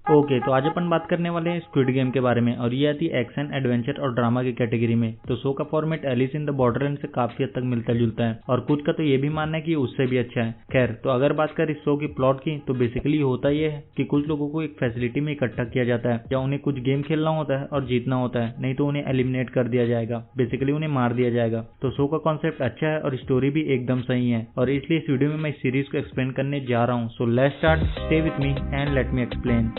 Okay, तो आज अपन बात करने वाले हैं स्क्विड गेम के बारे में और ये आती है एक्शन, एडवेंचर और ड्रामा की कैटेगरी में। तो शो का format Alice in the Borderland से काफी हद तक मिलता जुलता है और कुछ का तो ये भी मानना है कि उससे भी अच्छा है। खैर, तो अगर बात करें इस शो की प्लॉट की, तो बेसिकली होता ये है कि कुछ लोगों को एक फैसिलिटी में इकट्ठा किया जाता है या उन्हें कुछ गेम खेलना होता है और जीतना होता है, नहीं तो उन्हें एलिमिनेट कर दिया जाएगा, बेसिकली उन्हें मार दिया जाएगा। तो शो का कॉन्सेप्ट अच्छा है और स्टोरी भी एकदम सही है और इसलिए इस वीडियो में मैं इस सीरीज को एक्सप्लेन करने जा रहा हूँ। So let's start, stay with me and let me explain.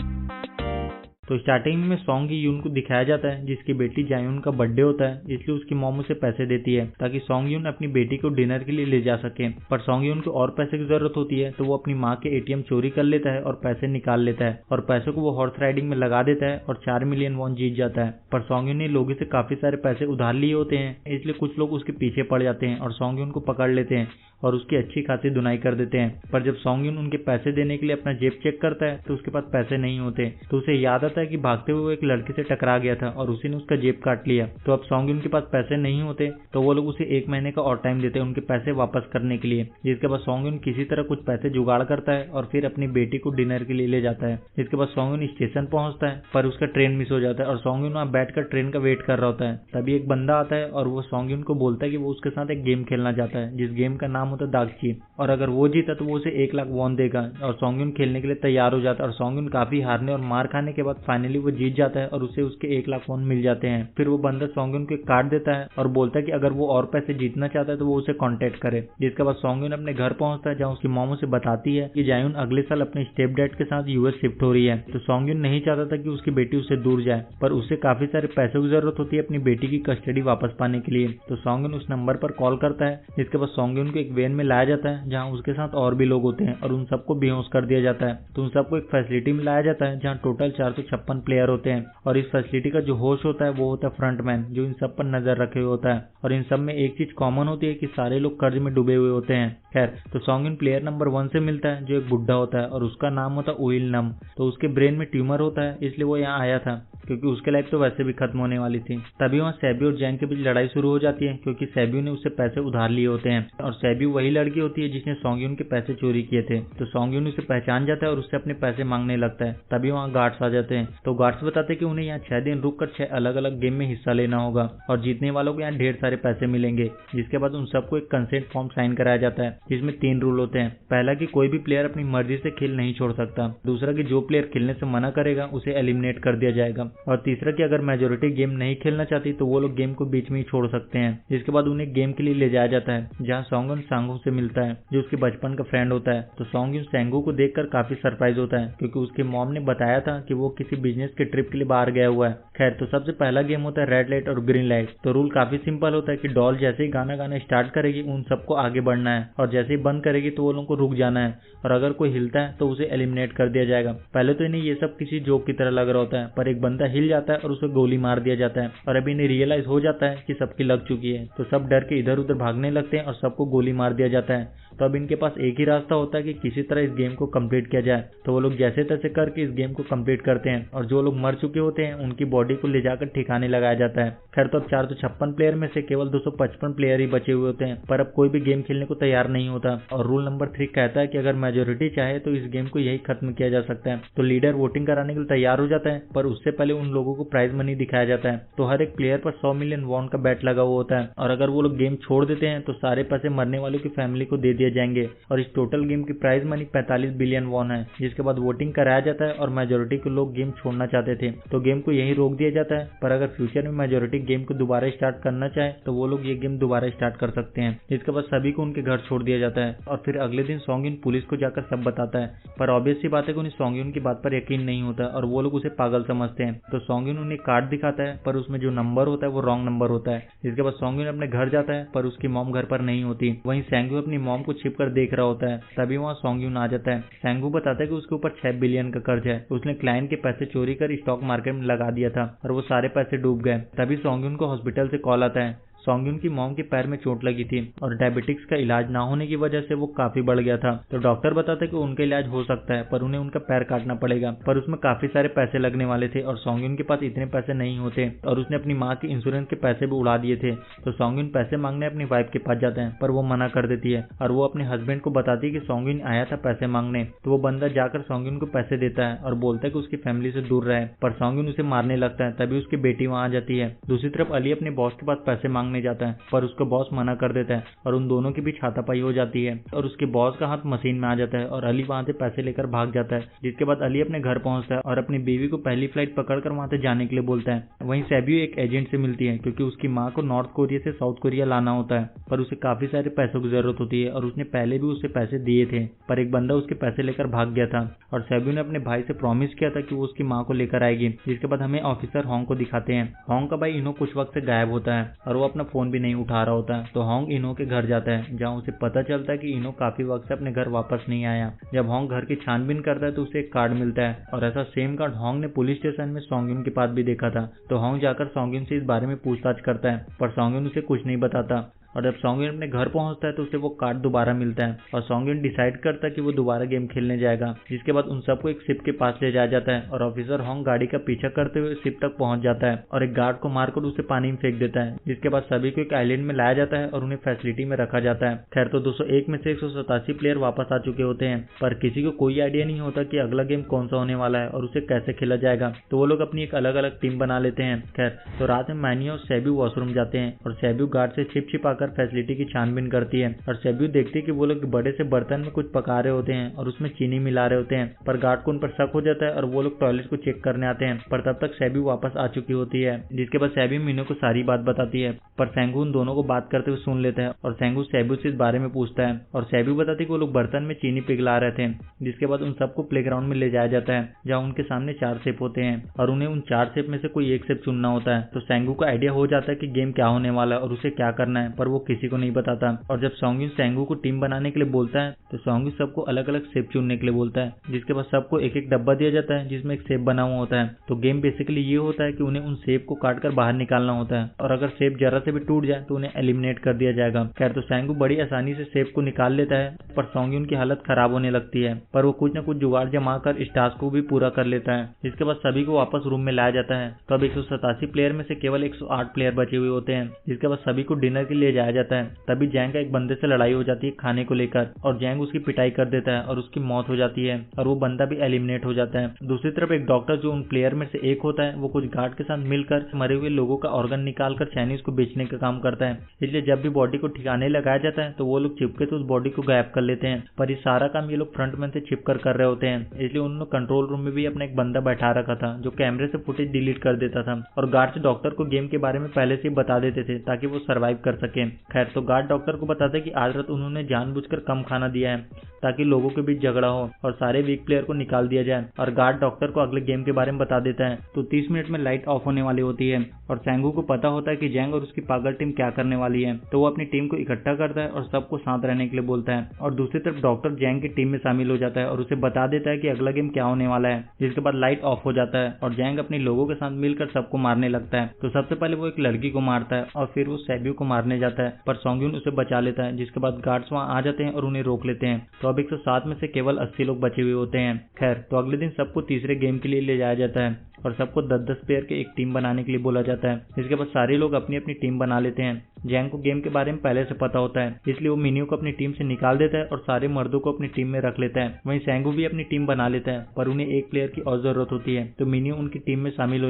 तो स्टार्टिंग में सॉन्ग यून को दिखाया जाता है जिसकी बेटी जायून का बर्थडे होता है, इसलिए उसकी मॉम उसे पैसे देती है ताकि सॉन्ग यून अपनी बेटी को डिनर के लिए ले जा सके। पर सॉन्ग यून को और पैसे की जरूरत होती है, तो वो अपनी माँ के एटीएम चोरी कर लेता है और पैसे निकाल लेता है और पैसे को वो हॉर्स राइडिंग में लगा देता है और 4 मिलियन वॉन जीत जाता है। पर सॉन्ग यून ने लोगों से काफी सारे पैसे उधार लिए होते हैं, इसलिए कुछ लोग उसके पीछे पड़ जाते हैं और सॉन्ग यून को पकड़ लेते हैं और उसकी अच्छी खासी धुनाई कर देते हैं। पर जब सॉन्ग यून उनके पैसे देने के लिए अपना जेब चेक करता है तो उसके पास पैसे नहीं होते, तो उसे याद आता है कि भागते हुए एक लड़के से टकरा गया था और उसी ने उसका जेब काट लिया। तो अब सॉन्ग यून के पास पैसे नहीं होते, तो वो लोग उसे 1 महीने का और टाइम देते हैं उनके पैसे वापस करने के लिए, जिसके बाद सॉन्ग यून किसी तरह कुछ पैसे जुगाड़ करता है और फिर अपनी बेटी को डिनर के लिए ले जाता है। इसके बाद सॉन्ग यून स्टेशन पहुंचता है, पर उसका ट्रेन मिस हो जाता है और सॉन्ग यून वहां बैठकर ट्रेन का वेट कर रहा होता है। तभी एक बंदा आता है और वो सॉन्ग यून को बोलता है कि वो उसके साथ एक गेम खेलना चाहता है, जिस गेम का नाम होता है दागची, और अगर वो जीता तो वो उसे 1 लाख वॉन देगा और सॉन्ग यून खेलने के लिए तैयार हो जाता है। और सॉन्ग यून काफी हारने और मार खाने के बाद फाइनली वो जीत जाता है और उसे उसके 1 लाख वॉन मिल जाते हैं। फिर वो बंदा सॉन्ग यून को काट देता है और बोलता है कि अगर वो और पैसे जीतना चाहता है तो वो उसे कांटेक्ट करे। जिसके बाद सॉन्ग यून अपने घर पहुंचता है, जहां उसकी मॉम उसे बताती है कि जायून अगले साल अपने स्टेप डैड के साथ यूएस शिफ्ट हो रही है। तो सॉन्ग यून नहीं चाहता था कि उसकी बेटी उससे दूर जाए, पर उससे काफी सारे पैसों की जरूरत होती है अपनी बेटी की कस्टडी वापस पाने के लिए। तो सॉन्ग यून उस नंबर पर कॉल करता है, जिसके बाद सॉन्ग यून को एक वैन में लाया जाता है जहां उसके साथ और भी लोग होते हैं और उन सबको बेहोश कर दिया जाता है। तो उन सबको एक फैसिलिटी में लाया जाता है जहां टोटल 456 प्लेयर होते हैं और इस फैसिलिटी का जो होस्ट होता है वो होता है फ्रंटमैन, जो इन सब पर नजर रखे हुए होता है। और इन सब में एक चीज कॉमन होती है कि सारे लोग कर्ज में डूबे हुए होते हैं। खैर, तो सॉन्ग यून प्लेयर नंबर 1 से मिलता है, जो एक बुढ़ा होता है और उसका नाम होता है ओइल नम। तो उसके ब्रेन में ट्यूमर होता है, इसलिए वो यहाँ आया था क्योंकि उसके लाइफ तो वैसे भी खत्म होने वाली थी। तभी वहाँ सैबी और जैंग के बीच लड़ाई शुरू हो जाती है, क्योंकि सैबी ने उससे पैसे उधार लिए होते हैं और सैबी वही लड़की होती है जिसने सॉन्ग यून के पैसे चोरी किए थे। तो सॉन्ग यून उसे पहचान जाता है और उससे अपने पैसे मांगने लगता है। तभी वहाँ गार्ड्स आ जाते हैं। तो गार्ड्स बताते हैं कि उन्हें यहाँ 6 दिन रुक कर 6 अलग अलग गेम में हिस्सा लेना होगा और जीतने वालों को यहाँ ढेर सारे पैसे मिलेंगे। जिसके बाद उन सबको एक कंसेंट फॉर्म साइन कराया जाता है, जिसमें 3 रूल होते हैं। पहला कि कोई भी प्लेयर अपनी मर्जी से खेल नहीं छोड़ सकता। दूसरा कि जो प्लेयर खेलने से मना करेगा उसे एलिमिनेट कर दिया जाएगा। और तीसरा कि अगर मेजोरिटी गेम नहीं खेलना चाहती तो वो लोग गेम को बीच में ही छोड़ सकते हैं। जिसके बाद उन्हें गेम के लिए ले जाया जाता है, जहाँ सॉन्ग यून सांगू से मिलता है, जो उसके बचपन का फ्रेंड होता है। तो सॉन्ग यून सांगू को देखकर काफी सरप्राइज होता है, क्योंकि उसके मॉम ने बताया था कि वो किसी बिजनेस के ट्रिप के लिए बाहर गया हुआ है। खैर, तो सबसे पहला गेम होता है रेड लाइट और ग्रीन लाइट। तो रूल काफी सिंपल होता है कि डॉल जैसे ही गाना गाना स्टार्ट करेगी उन सबको आगे बढ़ना है और जैसे ही बंद करेगी तो वो लोगों को रुक जाना है और अगर कोई हिलता है तो उसे एलिमिनेट कर दिया जाएगा। पहले तो इन्हें ये सब किसी जोक की तरह लग रहा होता है, पर एक बंदा हिल जाता है और उसे गोली मार दिया जाता है और अभी इन्हें रियलाइज हो जाता है कि सबकी लग चुकी है। तो सब डर के इधर उधर भागने लगते हैं और सबको गोली मार दिया जाता है। तो अब इनके पास एक ही रास्ता होता है कि किसी तरह इस गेम को कंप्लीट किया जाए। तो वो लोग जैसे तैसे करके इस गेम को कंप्लीट करते हैं और जो लोग मर चुके होते हैं उनकी बॉडी को ले जाकर ठिकाने लगाया जाता है। खैर, तो अब 456 प्लेयर में से केवल 255 प्लेयर ही बचे हुए होते हैं, पर अब कोई भी गेम खेलने को तैयार नहीं होता। और रूल नंबर 3 कहता है कि अगर मेजोरिटी चाहे तो इस गेम को यही खत्म किया जा सकता है। तो लीडर वोटिंग कराने के लिए तैयार हो जाता है, पर उससे पहले उन लोगों को प्राइज मनी दिखाया जाता है। तो हर एक प्लेयर पर 100 मिलियन वॉन का बैट लगा हुआ होता है और अगर वो लोग गेम छोड़ देते हैं तो सारे पैसे मरने वालों की फैमिली को दे दिए जाएंगे। और इस टोटल गेम की प्राइज मनी 45 बिलियन वॉन है। जिसके बाद वोटिंग कराया जाता है और मेजोरिटी के लोग गेम छोड़ना चाहते थे तो गेम को यहीं रोक दिया जाता है, पर अगर फ्यूचर में मेजोरिटी गेम को दोबारा स्टार्ट करना चाहे तो वो लोग ये गेम दोबारा स्टार्ट कर सकते हैं। जिसके बाद सभी को उनके घर छोड़ दिया जाता है और फिर अगले दिन सॉन्ग यून पुलिस को जाकर सब बताता है। पर ऑब्वियस सी बात है कि उन्हें सॉन्ग यून की बात पर यकीन नहीं होता और वो लोग उसे पागल समझते हैं। तो सॉन्ग यून उन्हें कार्ड दिखाता है, पर उसमें जो नंबर होता है वो रॉन्ग नंबर होता है। जिसके बाद सॉन्ग यून अपने घर जाता है, पर उसकी मॉम घर पर नहीं होती। वहीं सैंगू अपनी मॉम को छिप कर देख रहा होता है। तभी वहाँ सॉन्ग यून आ जाता है। सैंगू बताता है कि उसके ऊपर 6 बिलियन का कर्ज है, उसने क्लाइंट के पैसे चोरी कर स्टॉक मार्केट में लगा दिया था और वो सारे पैसे डूब गए। तभी सॉन्ग यून को हॉस्पिटल से कॉल आता है। सॉन्गयुन की मॉम के पैर में चोट लगी थी और डायबिटिक्स का इलाज ना होने की वजह से वो काफी बढ़ गया था। तो डॉक्टर बताते कि उनका इलाज हो सकता है पर उन्हें उनका पैर काटना पड़ेगा, पर उसमें काफी सारे पैसे लगने वाले थे और सॉन्गयुन के पास इतने पैसे नहीं होते और उसने अपनी माँ की इंश्योरेंस के पैसे भी उड़ा दिए थे। तो सॉन्गयुन पैसे मांगने अपनी वाइफ के पास जाते हैं पर वो मना कर देती है और वो अपने हस्बैंड को बताती है कि सॉन्गयुन आया था पैसे मांगने। तो वो बंदा जाकर सॉन्गयुन को पैसे देता है और बोलता है कि उसकी फैमिली से दूर रहे, पर सॉन्गयुन उसे मारने लगता है। तभी उसकी बेटी वहां आ जाती है। दूसरी तरफ अली अपने बॉस के पास पैसे मांगने जाता है पर उसका बॉस मना कर देता है और उन दोनों के बीच हाथापाई हो जाती है और उसके बॉस का हाथ मशीन में आ जाता है और अली वहां से पैसे लेकर भाग जाता है। जिसके बाद अली अपने घर पहुंचता है और अपनी बीवी को पहली फ्लाइट पकड़कर वहां से जाने के लिए बोलता है। वहीं सैब्यू एक एजेंट से मिलती है क्योंकि उसकी माँ को नॉर्थ कोरिया से साउथ कोरिया लाना होता है, पर उसे काफी सारे पैसों की जरूरत होती है और उसने पहले भी उसे पैसे दिए थे पर एक बंदा उसके पैसे लेकर भाग गया था और सैब्यू ने अपने भाई से प्रॉमिस किया था कि वो उसकी माँ को लेकर आएगी। जिसके बाद हमें ऑफिसर होंग को दिखाते हैं। होंग का भाई इनो कुछ वक्त से गायब होता है और वो अपना फोन भी नहीं उठा रहा होता है। तो होंग इनो के घर जाता है जहाँ उसे पता चलता है कि इनो काफी वक्त से अपने घर वापस नहीं आया। जब होंग घर की छानबीन करता है तो उसे एक कार्ड मिलता है और ऐसा सेम कार्ड होंग ने पुलिस स्टेशन में सॉन्गयुन के पास भी देखा था। तो होंग जाकर सॉन्गयुन से इस बारे में पूछताछ करता है पर सॉन्गयुन उसे कुछ नहीं बताता और जब सॉन्गयुन अपने घर पहुंचता है तो उसे वो कार्ड दोबारा मिलता है और सॉन्गयुन डिसाइड करता है कि वो दोबारा गेम खेलने जाएगा। जिसके बाद उन सबको एक शिप के पास ले जाया जाता है और ऑफिसर होंग गाड़ी का पीछा करते हुए शिप तक पहुंच जाता है और एक गार्ड को मारकर उसे पानी में फेंक देता है। जिसके बाद सभी को एक आइलैंड में लाया जाता है और उन्हें फैसिलिटी में रखा जाता है। खैर तो 201 में से 187 प्लेयर वापस आ चुके होते हैं पर किसी को कोई आइडिया नहीं होता कि अगला गेम कौन सा होने वाला है और उसे कैसे खेला जाएगा। तो वो लोग अपनी एक अलग अलग टीम बना लेते हैं। खैर तो रात में मैनी और सैब्यू वॉशरूम जाते हैं और सैब्यू गार्ड से छिप आकर फैसिलिटी की छानबीन करती है और सैब्यू देखती है कि वो लोग बड़े से बर्तन में कुछ पका रहे होते हैं और उसमें चीनी मिला रहे होते हैं। पर गार्ड को उन पर शक हो जाता है और वो लोग टॉयलेट को चेक करने आते हैं पर तब तक सैब्यू वापस आ चुकी होती है। जिसके बाद सैब्यू मीनू को सारी बात बताती है पर सैंगू उन दोनों को बात करते हुए सुन लेता है और सैंगू सैब्यू से इस बारे में पूछता है और सैब्यू बताती है कि वो लोग बर्तन में चीनी पिघला रहे थे। जिसके बाद उन सबको प्लेग्राउंड में ले जाया जाता है जहाँ उनके सामने 4 शेप होते हैं और उन्हें उन 4 शेप में से कोई एक शेप चुनना होता है। तो सैंगू को आइडिया हो जाता है कि गेम क्या होने वाला है और उसे क्या करना है पर वो किसी को नहीं बताता। और जब सॉन्गयुन सैंगू को टीम बनाने के लिए बोलता है तो सॉन्गयुन सबको अलग अलग शेप चुनने के लिए बोलता है। जिसके बाद सबको एक एक डब्बा दिया जाता है जिसमें एक शेप बना हुआ होता है। तो गेम बेसिकली ये होता है कि उन्हें उन शेप को काटकर बाहर निकालना होता है और अगर शेप जरा से भी टूट जाए तो उन्हें एलिमिनेट कर दिया जाएगा। खैर तो सैंगू बड़ी आसानी से शेप को निकाल लेता है पर सॉन्गयुन की हालत खराब होने लगती है पर वो कुछ न कुछ जुगाड़ जमा कर इस टास्क को भी पूरा कर लेता है। जिसके बाद सभी को वापस रूम में लाया जाता है। तो अब 187 प्लेयर में से केवल 108 प्लेयर बचे हुए होते हैं। जिसके बाद सभी को डिनर के लिए जाया जाता है। तभी जैंग का एक बंदे से लड़ाई हो जाती है खाने को लेकर और जैंग उसकी पिटाई कर देता है और उसकी मौत हो जाती है और वो बंदा भी एलिमिनेट हो जाता है। दूसरी तरफ एक डॉक्टर जो उन प्लेयर में से एक होता है वो कुछ गार्ड के साथ मिलकर मरे हुए लोगों का ऑर्गन निकालकर चाइनीज को बेचने का काम करता है। इसलिए जब भी बॉडी को ठिकाने लगाया जाता है तो वो लोग चिपके तो उस बॉडी को गायब कर लेते हैं पर ये सारा काम ये लोग फ्रंटमैन से छिपकर कर रहे होते हैं। इसलिए उन्होंने कंट्रोल रूम में भी अपना एक बंदा बैठा रखा था जो कैमरे से फुटेज डिलीट कर देता था और गार्ड से डॉक्टर को गेम के बारे में पहले से ही बता देते थे ताकि वो सर्वाइव कर सके। खैर तो गार्ड डॉक्टर को बताते कि आज रात उन्होंने जानबूझकर कम खाना दिया है ताकि लोगों के बीच झगड़ा हो और सारे वीक प्लेयर को निकाल दिया जाए और गार्ड डॉक्टर को अगले गेम के बारे में बता देता है। तो 30 मिनट में लाइट ऑफ होने वाली होती है और सैंगू को पता होता है कि जैंग और उसकी पागल टीम क्या करने वाली है। तो वो अपनी टीम को इकट्ठा करता है और सबको साथ रहने के लिए बोलता है और दूसरी तरफ डॉक्टर जैंग की टीम में शामिल हो जाता है और उसे बता देता है कि अगला गेम क्या होने वाला है। जिसके बाद लाइट ऑफ हो जाता है और जैंग अपने लोगों के साथ मिलकर सबको मारने लगता है। तो सबसे पहले वो एक लड़की को मारता है और फिर वो सैब्यू को मारने जाता है पर सॉन्गयुन उसे बचा लेता है। जिसके बाद गार्ड्स वहां आ जाते हैं और उन्हें रोक लेते हैं। तो अब 107 में से केवल 80 लोग बचे हुए होते हैं। खैर तो अगले दिन सबको तीसरे गेम के लिए ले जाया जाता है और सबको 10-10 प्लेयर के एक टीम बनाने के लिए बोला जाता है। इसके बाद सारे लोग अपनी अपनी टीम बना लेते हैं। जैंग को गेम के बारे में पहले से पता होता है इसलिए वो मिनियो को अपनी टीम से निकाल देता है और सारे मर्दों को अपनी टीम में रख लेता है। वहीं सैंगू भी अपनी टीम बना लेता है पर उन्हें एक प्लेयर की और जरूरत होती है तो मिनियो उनकी टीम में शामिल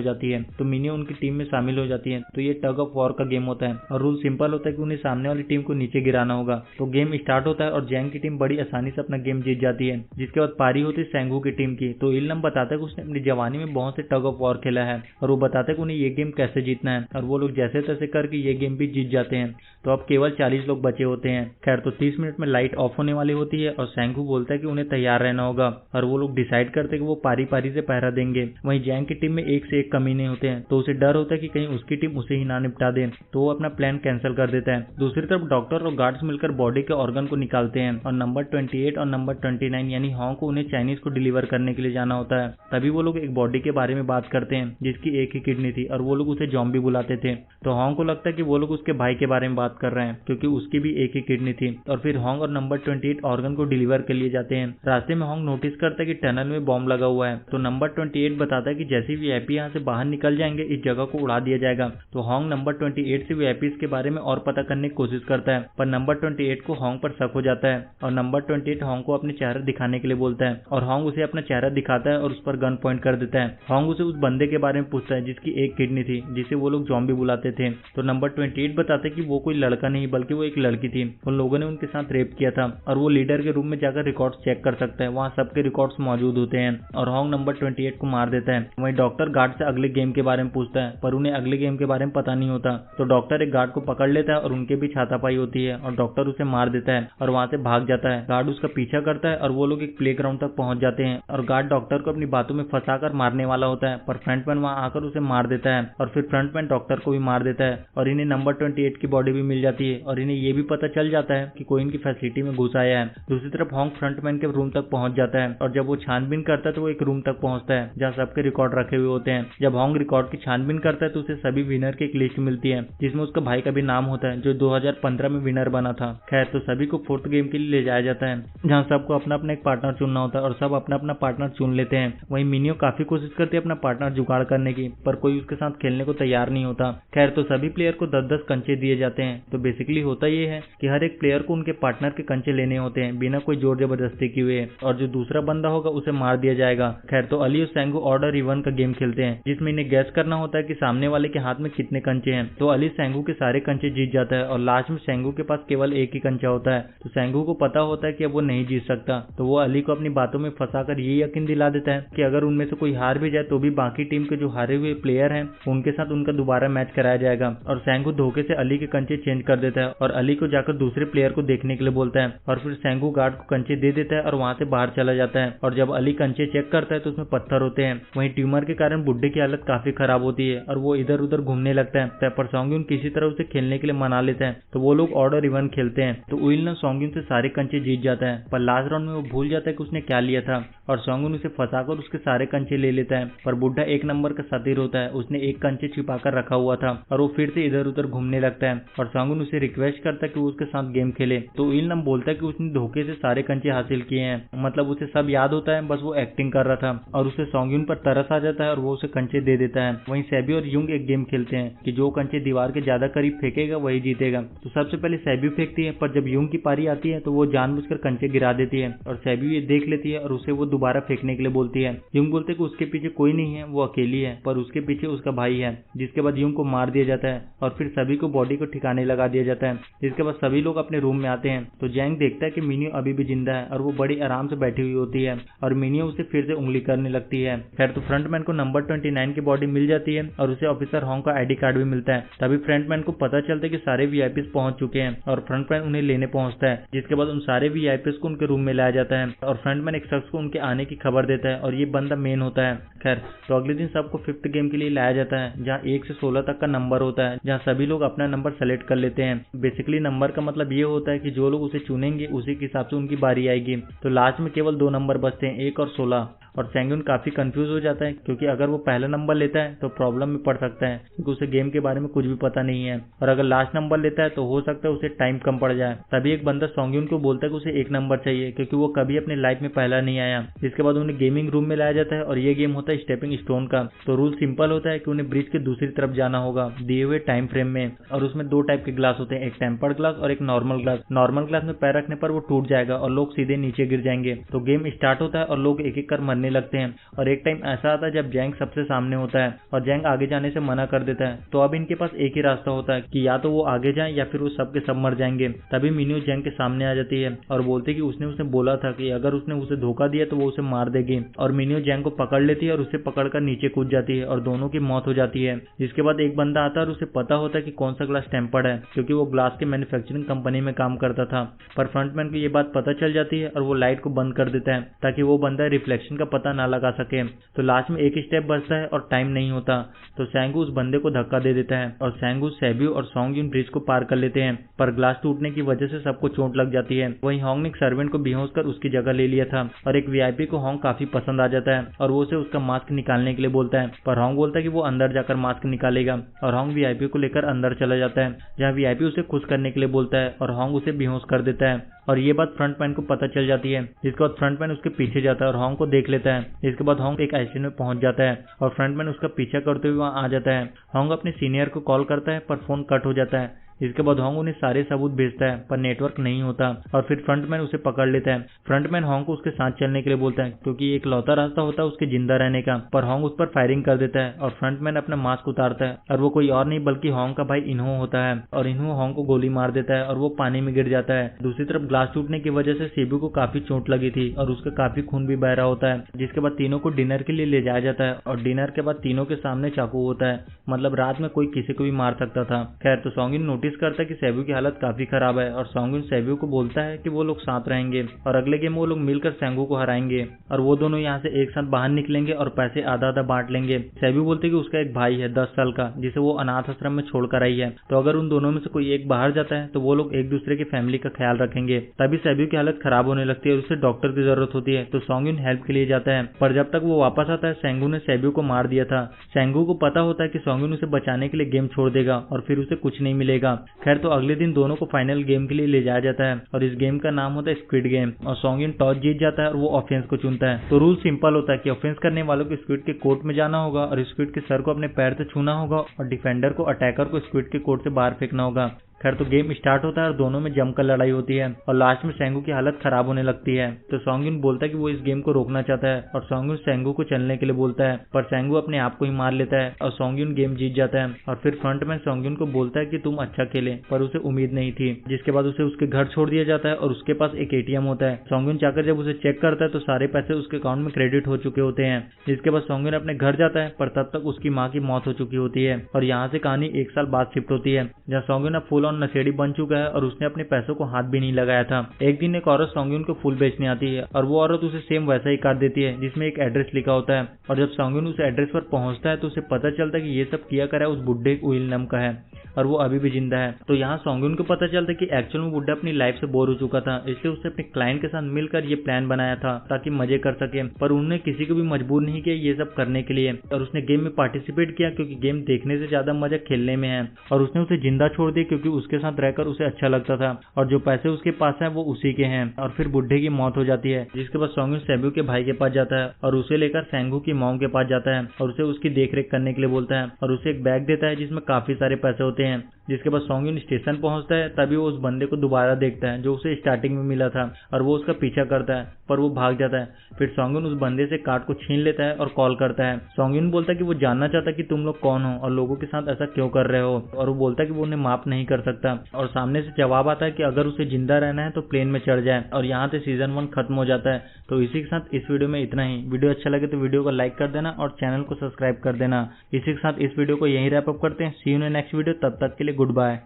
हो जाती है। तो ये टग ऑफ वॉर का गेम होता है और रूल सिंपल होता है कि उन्हें सामने वाली टीम को नीचे गिराना होगा। तो गेम स्टार्ट होता है और जैंग की टीम बड़ी आसानी से अपना गेम जीत जाती है। जिसके बाद पारी होती है सैंगू की टीम की। तो इलनम बताता है कि उसने अपनी जवानी में बहुत से टग ऑफ वॉर खेला है और वो बताते हैं कि उन्हें ये गेम कैसे जीतना है और वो लोग जैसे तैसे करके ये गेम भी जीत जाते हैं। तो अब केवल 40 लोग बचे होते हैं। खैर तो 30 मिनट में लाइट ऑफ होने वाली होती है और सैंगू बोलता है कि उन्हें तैयार रहना होगा और वो लोग डिसाइड करते हैं कि वो पारी पारी से पहरा देंगे। वहीं जैंग की टीम में एक से एक कमीने होते हैं तो उसे डर होता है कि कहीं उसकी टीम उसे ही ना निपटा दे तो वो अपना प्लान कैंसिल कर देता है। दूसरी तरफ डॉक्टर और गार्ड्स मिलकर बॉडी के ऑर्गन को निकालते हैं और नंबर 28 और नंबर 29 यानी होंग को उन्हें चाइनीज को डिलीवर करने के लिए जाना होता है। तभी वो लोग एक बॉडी के बारे में बात करते हैं जिसकी एक ही किडनी थी और वो लोग उसे जॉम्बी बुलाते थे। तो होंग को लगता है कि वो लोग उसके भाई भाई के बारे में बात कर रहे हैं क्योंकि उसकी भी एक ही किडनी थी। और फिर होंग और नंबर 28 ऑर्गन को डिलीवर के लिए जाते हैं। रास्ते में होंग नोटिस करता है कि टनल में बॉम्ब लगा हुआ है, तो नंबर 28 बताता है कि जैसे वीआईपी यहाँ से बाहर निकल जाएंगे इस जगह को उड़ा दिया जाएगा। तो होंग नंबर 28 से वीआईपी के बारे में और पता करने की कोशिश करता है, पर नंबर 28 को होंग पर शक हो जाता है और नंबर 28 होंग को अपने चेहरा दिखाने के लिए बोलता है और होंग उसे अपना चेहरा दिखाता है और उस पर गन पॉइंट कर देता है। होंग उसे उस बंदे के बारे में पूछता है जिसकी एक किडनी थी, जिसे वो लोग ज़ॉम्बी बुलाते थे। तो नंबर 28 बताते कि वो कोई लड़का नहीं बल्कि वो एक लड़की थी, उन लोगों ने उनके साथ रेप किया था और वो लीडर के रूम में जाकर रिकॉर्ड्स चेक कर सकता है, वहाँ सबके रिकॉर्ड्स मौजूद होते हैं और होंग नंबर 28 को मार देता है। वहीं डॉक्टर गार्ड से अगले गेम के बारे में पूछता है, पर उन्हें अगले गेम के बारे में पता नहीं होता। तो डॉक्टर एक गार्ड को पकड़ लेता है और उनके बीच हाथापाई होती है और डॉक्टर उसे मार देता है और वहाँ से भाग जाता है। गार्ड उसका पीछा करता है और वो लोग एक प्लेग्राउंड तक पहुंच जाते हैं और गार्ड डॉक्टर को अपनी बातों में फंसाकर मारने वाला होता है, पर फ्रंटमैन वहाँ आकर उसे मार देता है और फिर फ्रंटमैन डॉक्टर को भी मार देता है और इन्हें नंबर 28 की बॉडी भी मिल जाती है और इन्हें ये भी पता चल जाता है कि कोई इनकी फैसिलिटी में घुस आया है। दूसरी तरफ होंग फ्रंटमैन के रूम तक पहुंच जाता है और जब वो छानबीन करता है तो वो एक रूम तक पहुंचता है जहाँ सबके रिकॉर्ड रखे हुए होते हैं। जब होंग रिकॉर्ड की छानबीन करता है तो उसे सभी विनर की एक लिस्ट मिलती है जिसमें उसका भाई का भी नाम होता है जो 2015 में विनर बना था। खैर, तो सभी को 4th गेम के लिए ले जाया जाता है जहाँ सबको अपना अपना एक पार्टनर चुनना होता है और सब अपना अपना पार्टनर चुन लेते हैं। वहीं मिनियो काफी कोशिश करती है अपना पार्टनर जुगाड़ करने की, पर कोई उसके साथ खेलने को तैयार नहीं होता। खैर, तो सभी प्लेयर को 10-10 कंचे दिए जाते हैं। तो बेसिकली होता ये है कि हर एक प्लेयर को उनके पार्टनर के कंचे लेने होते हैं बिना कोई जोर जबरदस्ती किए और जो दूसरा बंदा होगा उसे मार दिया जाएगा। खैर, तो अली और सेंगू ऑड और इवन का गेम खेलते हैं जिसमें इन्हें गैस करना होता है कि सामने वाले के हाथ में कितने कंचे हैं। तो अली सेंगू के सारे कंचे जीत जाता है और लास्ट में सेंगू के पास केवल एक ही कंचा होता है। तो सेंगू को पता होता है कि अब वो नहीं जीत सकता, तो वो अली को अपनी बातों में फंसाकर ये यकीन दिला देता है कि अगर उनमें से कोई हार भी जाए तो भी बाकी टीम के जो हारे हुए प्लेयर हैं उनके साथ उनका दोबारा मैच कराया जाएगा। और सेंगू धोखे से अली के कंचे चेंज कर देता है और अली को जाकर दूसरे प्लेयर को देखने के लिए बोलता है और फिर सेंगू गार्ड को कंचे दे देता है और वहां से बाहर चला जाता है। और जब अली कंचे चेक करता है तो उसमें पत्थर होते हैं। वहीं ट्यूमर के कारण बुड्ढे की हालत काफी खराब होती है और वो इधर उधर घूमने लगता है, पर सोंग्यून किसी तरह उसे खेलने के लिए मना लेता है। तो वो लोग ऑर्डर इवन खेलते हैं। तो उइल सोंग्यून से सारे कंचे जीत जाता है, पर लास्ट राउंड में वो भूल जाता है कि उसने क्या लिया था और सोंग्यून उसे फंसाकर उसके सारे कंचे ले लेता है। पर बुड्ढा एक नंबर का सतीर होता है, उसने एक कंचे छिपाकर रखा हुआ था और वो फिर से इधर उधर घूमने लगता है और सोंग्यून उसे रिक्वेस्ट करता है कि वो उसके साथ गेम खेले। तो उइल बोलता है कि उसने धोखे से सारे कंचे हासिल किए हैं, मतलब उसे सब याद होता है, बस वो एक्टिंग कर रहा था और उसे सोंग्यून पर तरस आ जाता है और वो उसे कंचे दे देता है। वहीं सेबी और युंग एक गेम खेलते हैं कि जो कंचे दीवार के ज्यादा करीब फेंकेगा वही जीतेगा। तो सबसे पहले सेबी फेंकती है, पर जब युंग की पारी आती है तो वो जानबूझकर कंचे गिरा देती है और सेबी ये देख लेती है और उसे वो दोबारा फेंकने के लिए बोलती है। युंग बोलते कि उसके पीछे कोई नहीं है, वो अकेली है, पर उसके पीछे उसका भाई है। जिसके बाद युंग को मार दिया जाता है और फिर सभी को बॉडी को ठिकाने लगा दिया जाता है। जिसके बाद सभी लोग अपने रूम में आते हैं तो जैंग देखता है कि मिनियो अभी भी जिंदा है और वो बड़ी आराम से बैठी हुई होती है और मिनियो उसे फिर से उंगली करने लगती है। खैर, तो फ्रंटमैन को नंबर 29 की बॉडी मिल जाती है और उसे ऑफिसर होंग का आईडी कार्ड भी मिलता है। तभी फ्रंटमैन को पता चलता है कि सारे वीआईपीज पहुंच चुके हैं और फ्रंटमैन उन्हें लेने पहुंचता है। जिसके बाद उन सारे वीआईपीज को उनके रूम में लाया जाता है और फ्रंटमैन एक शख्स को उनके आने की खबर देता है और ये बंदा मेन होता है। खैर, तो अगले दिन सबको 5th गेम के लिए लाया जाता है जहाँ 1 से 16 तक का नंबर होता है, जहाँ सभी लोग अपना नंबर सेलेक्ट कर लेते हैं। बेसिकली नंबर का मतलब ये होता है कि जो लोग उसे चुनेंगे उसी के हिसाब से उनकी बारी आएगी। तो लास्ट में केवल 2 नंबर बचते हैं, 1 और 16। और सेंगुन काफी कंफ्यूज हो जाता है क्योंकि अगर वो पहला नंबर लेता है तो प्रॉब्लम में पड़ सकता है क्योंकि उसे गेम के बारे में कुछ भी पता नहीं है, और अगर लास्ट नंबर लेता है तो हो सकता है उसे टाइम कम पड़ जाए। तभी एक बंदा सोंग्यून को बोलता है कि उसे 1 नंबर चाहिए क्योंकि वो कभी अपनी लाइफ में पहला नहीं आया। जिसके बाद उन्हें गेमिंग रूम में लाया जाता है और ये गेम होता है स्टेपिंग स्टोन का। तो रूल सिंपल होता है कि उन्हें ब्रिज के दूसरी तरफ जाना होगा दिए हुए टाइम फ्रेम में, और उसमें 2 टाइप के ग्लास होते हैं, एक टेम्पर्ड ग्लास और एक नॉर्मल ग्लास। नॉर्मल ग्लास में पैर रखने पर वो टूट जाएगा और लोग सीधे नीचे गिर जाएंगे। तो गेम स्टार्ट होता है और लोग एक एक कर मरने लगते हैं और एक टाइम ऐसा आता है जब जैंग सबसे सामने होता है और जैंग आगे जाने से मना कर देता है। तो अब इनके पास एक ही रास्ता होता है कि या तो वो आगे जाएं या फिर वो सबके सब मर जाएंगे। तभी मिनियो जैंग के सामने आ जाती है और बोलती है कि उसने बोला था कि अगर उसने उसे धोखा दिया तो वो उसे मार देगी, और मिनियो जैंग को पकड़ लेती है और उसे पकड़कर नीचे कूद जाती है और दोनों की मौत हो जाती है। जिसके बाद एक बंदा आता है और उसे पता होता है कि कौन सा ग्लास टेम्पर्ड है क्योंकि वो ग्लास के मैन्युफैक्चरिंग कंपनी में काम करता था। पर फ्रंटमैन को ये बात पता चल जाती है और वो लाइट को बंद कर देता है ताकि वो बंदा रिफ्लेक्शन का पता ना लगा सके। तो लास्ट में एक स्टेप बचता है और टाइम नहीं होता, तो सैंगू उस बंदे को धक्का दे देता है और सैंगू, सैब्यू और सॉन्गयुन ब्रिज को पार कर लेते हैं, पर ग्लास टूटने की वजह से सबको चोट लग जाती है। वहीं होंग ने एक सर्वेंट को बेहोश कर उसकी जगह ले लिया था और एक वीआईपी को होंग काफी पसंद आ जाता है और वो उसे उसका मास्क निकालने के लिए बोलता है, पर होंग बोलता है कि वो अंदर जाकर मास्क निकालेगा और होंग वीआईपी को लेकर अंदर चला जाता है, जहाँ वीआईपी उसे खुश करने के लिए बोलता है और होंग उसे बेहोश कर देता है। और ये बात फ्रंटमैन को पता चल जाती है, जिसके बाद फ्रंटमैन उसके पीछे जाता है और होंग को देख लेता है। इसके बाद होंग एक एक्सीडेंट में पहुंच जाता है और फ्रंटमैन उसका पीछा करते हुए वहां आ जाता है। होंग अपने सीनियर को कॉल करता है पर फोन कट हो जाता है। इसके बाद होंग उन्हें सारे सबूत भेजता है पर नेटवर्क नहीं होता और फिर फ्रंटमैन उसे पकड़ लेता है। फ्रंटमैन होंग को उसके साथ चलने के लिए बोलता है क्योंकि एक लौता रास्ता होता है उसके जिंदा रहने का, पर होंग उस पर फायरिंग कर देता है और फ्रंटमैन अपना मास्क उतारता है और वो कोई और नहीं बल्कि होंग का भाई इन्हो होता है और इन्हो होंग को गोली मार देता है और वो पानी में गिर जाता है। दूसरी तरफ ग्लास टूटने की वजह से सेबू को काफी चोट लगी थी और उसका काफी खून भी बह रहा होता है, जिसके बाद तीनों को डिनर के लिए ले जाया जाता है और डिनर के बाद तीनों के सामने चाकू होता है, मतलब रात में कोई किसी को भी मार सकता था। खैर, तो सॉन्गिन नोटिस करता है कि सेबू की हालत काफी खराब है और सॉन्गिन सेबू को बोलता है कि वो लोग साथ रहेंगे और अगले गेम वो लोग मिलकर सेंगू को हराएंगे और वो दोनों यहाँ से एक साथ बाहर निकलेंगे और पैसे आधा आधा बांट लेंगे। सेबू बोलते हैं कि उसका एक भाई है 10 साल का जिसे वो अनाथ आश्रम में छोड़कर आई है, तो अगर उन दोनों में से कोई एक बाहर जाता है तो वो लोग एक दूसरे की फैमिली का ख्याल रखेंगे। तभी सेबू की हालत खराब होने लगती है और उसे डॉक्टर की जरूरत होती है, तो सॉन्गिन हेल्प के लिए जाता है, पर जब तक वो वापस आता है सेंगू ने सेबू को मार दिया था। सेंगू को पता होता है कि सॉन्गिन उसे बचाने के लिए गेम छोड़ देगा और फिर उसे कुछ नहीं मिलेगा। खैर, तो अगले दिन दोनों को फाइनल गेम के लिए ले जाया जाता है और इस गेम का नाम होता है स्क्विड गेम और सॉन्गिन टॉस जीत जाता है और वो ऑफेंस को चुनता है। तो रूल सिंपल होता है कि ऑफेंस करने वालों को स्क्विड के कोर्ट में जाना होगा और स्क्विड के सर को अपने पैर से छूना होगा और डिफेंडर को अटैकर को स्क्विड के कोर्ट से बाहर फेंकना होगा। खैर, तो गेम स्टार्ट होता है और दोनों में जमकर लड़ाई होती है और लास्ट में सेंगू की हालत खराब होने लगती है। तो सॉन्गिन बोलता है कि वो इस गेम को रोकना चाहता है और सॉन्गिन सेंगू को चलने के लिए बोलता है, पर सेंगू अपने आप को ही मार लेता है और सॉन्गिन गेम जीत जाता है। और फिर फ्रंटमैन सॉन्गिन को बोलता है कि तुम अच्छा खेले, पर उसे उम्मीद नहीं थी, जिसके बाद उसे उसके घर छोड़ दिया जाता है और उसके पास एक एटीएम होता है। सॉन्गिन जाकर जब उसे चेक करता है तो सारे पैसे उसके अकाउंट में क्रेडिट हो चुके होते हैं, जिसके बाद सॉन्गिन अपने घर जाता है, पर तब तक उसकी माँ की मौत हो चुकी होती है और यहाँ से कहानी 1 साल बाद शिफ्ट होती है, जहाँ सॉन्गिन अब फुल ऑन नशेड़ी बन चुका है और उसने अपने पैसों को हाथ भी नहीं लगाया था। एक दिन एक औरत सॉन्गिन को फूल बेचने आती है और वो औरत उसे सेम वैसा ही कार्ड देती है जिसमें एक एड्रेस लिखा होता है और जब सॉन्गिन उस एड्रेस पर पहुंचता है तो उसे पता चलता है कि ये सब किया करा उस बुड्ढे उइलनम का है और वो अभी भी जिंदा है। तो यहाँ सॉन्गिन को पता चलता है कि एक्चुअल में बुड्ढा अपनी लाइफ से बोर हो चुका था, इसलिए उसने अपने क्लाइंट के साथ मिलकर ये प्लान बनाया था ताकि मजे कर सके, पर उन्होंने किसी को भी मजबूर नहीं किया ये सब करने के लिए और उसने गेम में पार्टिसिपेट किया क्योंकि गेम देखने से ज्यादा मजा खेलने में है और उसने उसे जिंदा छोड़ दिया क्योंकि उसके साथ रहकर उसे अच्छा लगता था और जो पैसे उसके पास है वो उसी के हैं। और फिर बुड्ढे की मौत हो जाती है, जिसके बाद सॉन्गिन सेंगू के भाई के पास जाता है और उसे लेकर सेंगू की मॉम के पास जाता है और उसे उसकी देखरेख करने के लिए बोलता है और उसे एक बैग देता है जिसमें काफी सारे पैसे होते हैं। जिसके बाद सॉन्गिन स्टेशन पहुंचता है, तभी वो उस बंदे को दोबारा देखता है जो उसे स्टार्टिंग में मिला था और वो उसका पीछा करता है, पर वो भाग जाता है। फिर सॉन्गिन उस बंदे से कार्ड को छीन लेता है और कॉल करता है। सॉन्गिन बोलता है कि वो जानना चाहता है कि तुम लोग कौन हो और लोगों के साथ ऐसा क्यों कर रहे हो, और वो बोलता है कि वो उन्हें माफ नहीं कर सकता और सामने से जवाब आता है कि अगर उसे जिंदा रहना है तो प्लेन में चढ़ जाए और यहाँ से सीजन 1 खत्म हो जाता है। तो इसी के साथ इस वीडियो में इतना ही। वीडियो अच्छा लगे तो वीडियो को लाइक कर देना और चैनल को सब्सक्राइब कर देना। इसी के साथ इस वीडियो को यहीं रैप अप करते हैं। सी यू इन नेक्स्ट वीडियो, तब तक के लिए गुड बाय।